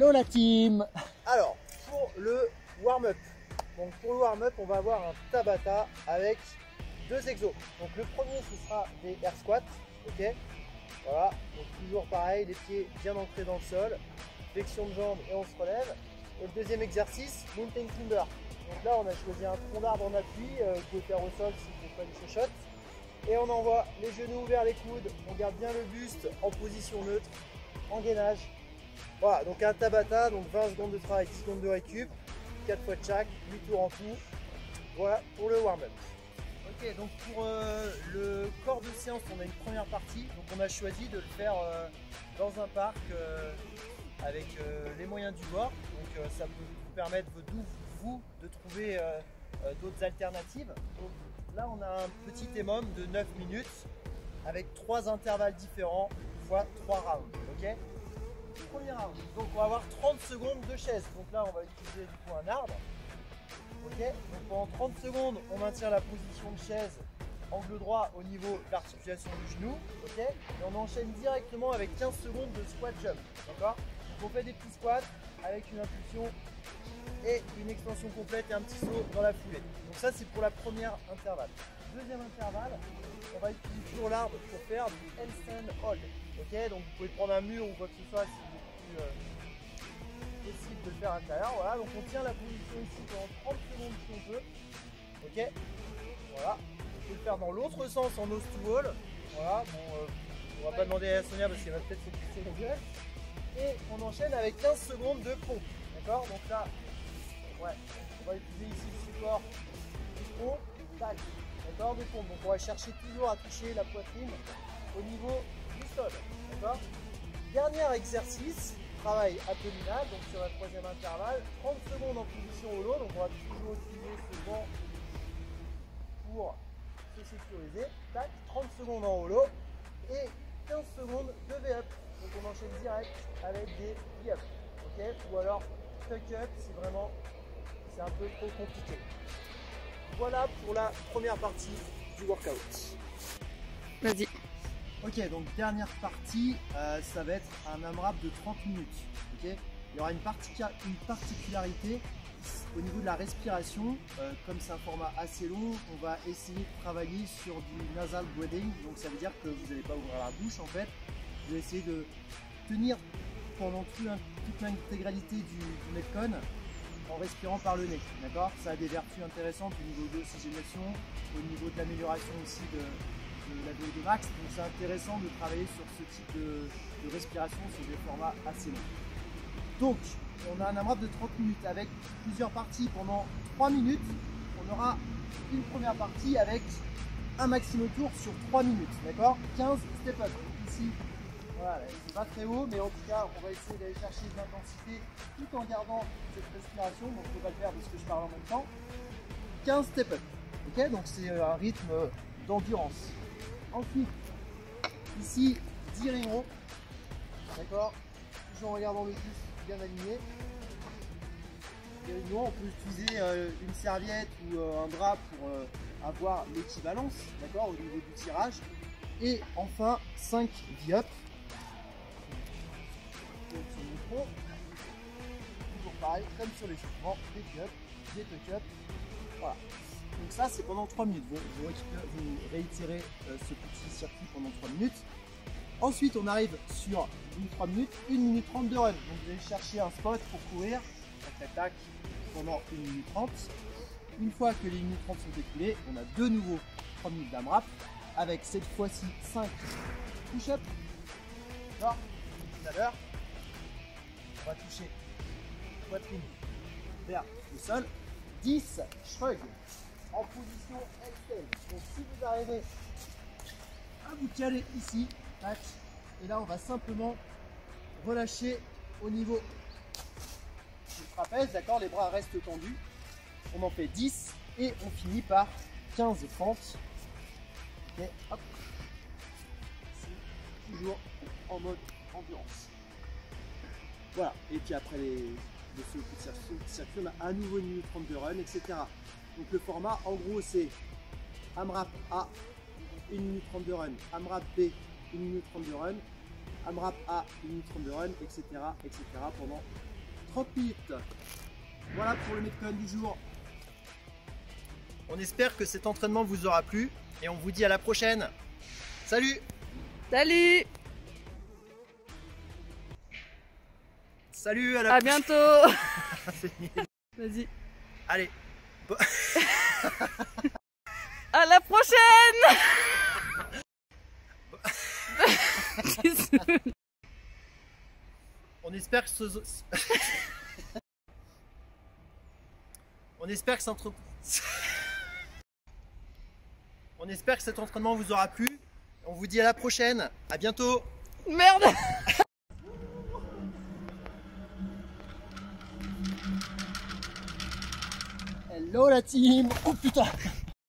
Hello la team. Alors, pour le warm-up, on va avoir un Tabata avec deux exos. Donc le premier, ce sera des air squats, ok. Voilà, donc toujours pareil, les pieds bien ancrés dans le sol, flexion de jambes et on se relève. Et le deuxième exercice, mountain climber. Donc là, on a choisi un tronc d'arbre en appui, vous pouvez faire au sol si vous faites pas des chochottes. Et on envoie les genoux ouverts, les coudes, on garde bien le buste en position neutre, en gainage. Voilà, donc un Tabata, donc 20 secondes de travail, 10 secondes de récup, 4 fois de chaque, 8 tours en tout. Voilà pour le warm-up. Ok, donc pour le corps de séance, on a une première partie. Donc on a choisi de le faire dans un parc avec les moyens du bord. Donc ça peut vous permettre vous de trouver d'autres alternatives. Donc là on a un petit EMOM de 9 minutes avec 3 intervalles différents fois 3 rounds. Ok. Premier round, donc on va avoir 30 secondes de chaise. Donc là on va utiliser du coup un arbre. Ok, donc pendant 30 secondes on maintient la position de chaise, angle droit au niveau de l'articulation du genou. Ok, et on enchaîne directement avec 15 secondes de squat jump. D'accord, donc on fait des petits squats avec une impulsion et une extension complète et un petit saut dans la foulée. Donc ça c'est pour la première intervalle. Deuxième intervalle, on va utiliser toujours l'arbre pour faire du handstand hold. Ok, donc vous pouvez prendre un mur ou quoi que ce soit si c'est plus possible de le faire à l'intérieur. Voilà, donc on tient la position ici pendant 30 secondes si on peut. Ok, voilà. On peut le faire dans l'autre sens en nose to wall. Voilà, bon, on va pas demander à Sonia parce qu'elle va peut-être se pousser la gueule. Et on enchaîne avec 15 secondes de pompe. D'accord, donc là, ouais, on va utiliser ici le support du tronc, tac, d'accord, de pompe. Donc on va chercher toujours à toucher la poitrine au niveau du sol. D'accord. Dernier exercice, travail abdominal, donc sur la troisième intervalle, 30 secondes en position holo, donc on va toujours utiliser ce banc pour se sécuriser. Tac, 30 secondes en holo et 15 secondes de V-up. Donc on enchaîne direct avec des V-up. Ok, ou alors tuck up si vraiment c'est un peu trop compliqué. Voilà pour la première partie du workout. Vas-y. Ok, donc dernière partie, ça va être un AMRAP de 30 minutes. Okay, il y aura une particularité au niveau de la respiration. Comme c'est un format assez long, on va essayer de travailler sur du nasal breathing. Donc ça veut dire que vous n'allez pas ouvrir la bouche en fait. Vous allez essayer de tenir pendant toute l'intégralité du Metcon en respirant par le nez. D'accord, ça a des vertus intéressantes au niveau de l'oxygénation, au niveau de l'amélioration aussi de la VO2 max, donc c'est intéressant de travailler sur ce type de respiration sur des formats assez longs. Donc on a un AMRAP de 30 minutes avec plusieurs parties pendant 3 minutes. On aura une première partie avec un maximum tour sur 3 minutes, d'accord, 15 step up. Ici, voilà, c'est pas très haut, mais en tout cas on va essayer d'aller chercher de l'intensité tout en gardant cette respiration, donc on va le faire parce que je parle en même temps. 15 step up, ok, donc c'est un rythme d'endurance. Ensuite, ici, 10 rings, d'accord, toujours en regardant le buste bien aligné. 10 rings, on peut utiliser une serviette ou un drap pour avoir l'équivalence, d'accord, au niveau du tirage. Et enfin, 5 V-up. Sur mon front, toujours pareil, comme sur les suivants, des V-up, des tuck-up, voilà. Donc ça c'est pendant 3 minutes, vous réitérez ce petit circuit pendant 3 minutes. Ensuite on arrive sur une 3 minutes, 1 minute 30 de run. Donc vous allez chercher un spot pour courir, tac tac, pendant 1 minute 30. Une fois que les 1 minute 30 sont écoulées, on a de nouveau 3 minutes d'AMRAP avec cette fois-ci 5 push-up. D'accord, tout à l'heure, on va toucher poitrine vers le sol, 10 shrugs en position externe. Donc si vous arrivez à vous caler ici, tac, et là on va simplement relâcher au niveau du trapèze, d'accord, les bras restent tendus. On en fait 10 et on finit par 15 fentes. Ok, hop, c'est toujours en mode endurance. Voilà, et puis après ce petit circuit, on a à nouveau 1 minute 30 de run, etc. Donc le format, en gros, c'est AMRAP A, 1 minute 30 de run, AMRAP B, 1 minute 30 de run, AMRAP A, 1 minute 30 de run, etc. pendant 30 minutes. Voilà pour le Metcon du jour. On espère que cet entraînement vous aura plu et on vous dit à la prochaine. Salut! Salut! Salut, à la À bientôt! C'est nul. Vas-y. Allez. À la prochaine! On espère que On espère que cet entraînement vous aura plu. On vous dit à la prochaine. À bientôt. Merde! Hello la team. Oh putain.